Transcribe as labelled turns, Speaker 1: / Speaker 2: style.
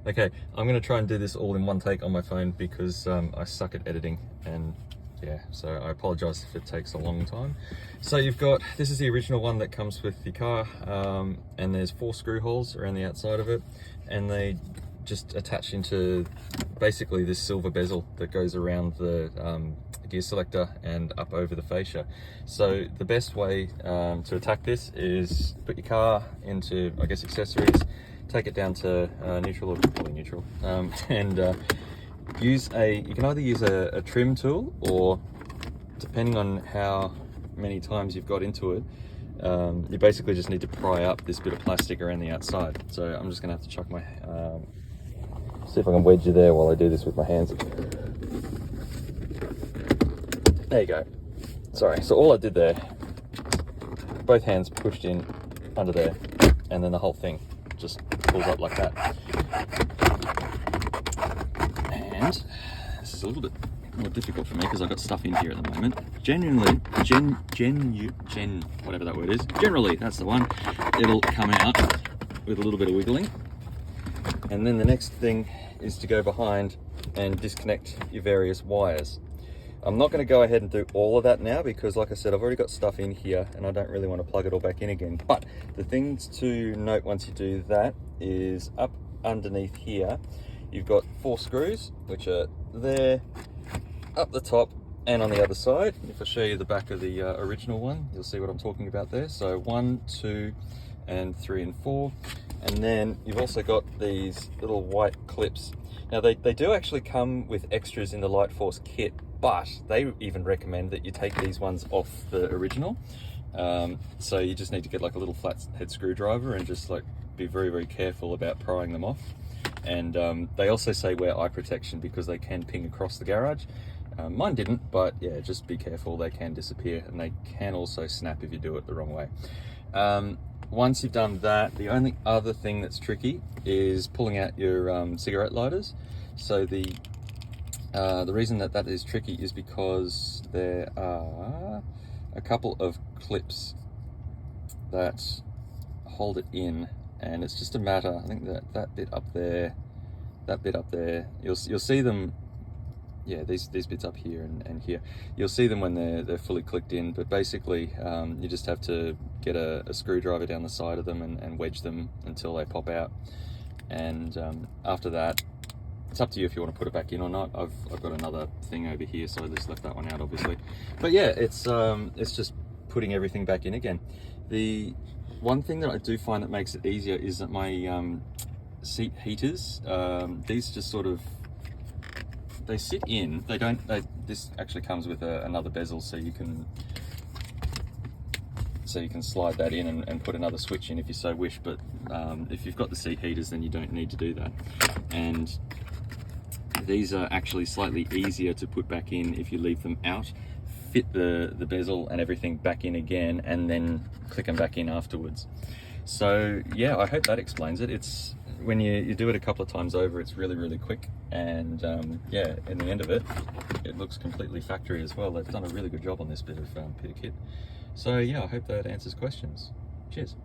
Speaker 1: Okay, I'm gonna try and do this all in one take on my phone because I suck at editing, and yeah, so I apologize if it takes a long time. So you've got, this is the original one that comes with the car, and there's 4 screw holes around the outside of it, and they just attach into basically this silver bezel that goes around the gear selector and up over the fascia. So the best way to attack this is put your car into, I guess, accessories, take it down to neutral or probably neutral, and you can either use a trim tool, or depending on how many times you've got into it, you basically just need to pry up this bit of plastic around the outside. So I'm just gonna have to chuck my, see if I can wedge you there while I do this with my hands. There you go. Sorry, so all I did there, both hands pushed in under there, and then the whole thing just pulls up like that. And this is a little bit more difficult for me because I've got stuff in here at the moment. Genuinely, whatever that word is, generally, that's the one, it'll come out with a little bit of wiggling. And then the next thing is to go behind and disconnect your various wires. I'm not going to go ahead and do all of that now because, like I said, I've already got stuff in here and I don't really want to plug it all back in again. But the things to note once you do that is up underneath here, you've got 4 screws, which are there, up the top and on the other side. If I show you the back of the original one, you'll see what I'm talking about there. So 1, 2, and 3 and 4. And then you've also got these little white clips. Now they do actually come with extras in the Light Force kit, but they even recommend that you take these ones off the original. So you just need to get like a little flat head screwdriver and just like be very, very careful about prying them off. And they also say wear eye protection because they can ping across the garage. Mine didn't, but yeah, just be careful, they can disappear, and they can also snap if you do it the wrong way. Once you've done that, the only other thing that's tricky is pulling out your cigarette lighters. So the reason that is tricky is because there are a couple of clips that hold it in, and it's just a matter, I think that bit up there, that bit up there, you'll see them. Yeah, these bits up here and here, you'll see them when they're fully clicked in, but basically you just have to get a screwdriver down the side of them and wedge them until they pop out. And after that, it's up to you if you want to put it back in or not. I've got another thing over here, so I just left that one out, obviously. But yeah, it's just putting everything back in again. The one thing that I do find that makes it easier is that my seat heaters, these just sort of, they sit in, this actually comes with another bezel, so you can slide that in and put another switch in if you so wish. But if you've got the seat heaters, then you don't need to do that. And these are actually slightly easier to put back in if you leave them out, fit the bezel and everything back in again, and then click them back in afterwards. So yeah, I hope that explains it. It's when you do it a couple of times over, it's really, really quick, and yeah, in the end of it, it looks completely factory as well. They've done a really good job on this bit of kit. So yeah, I hope that answers questions. Cheers.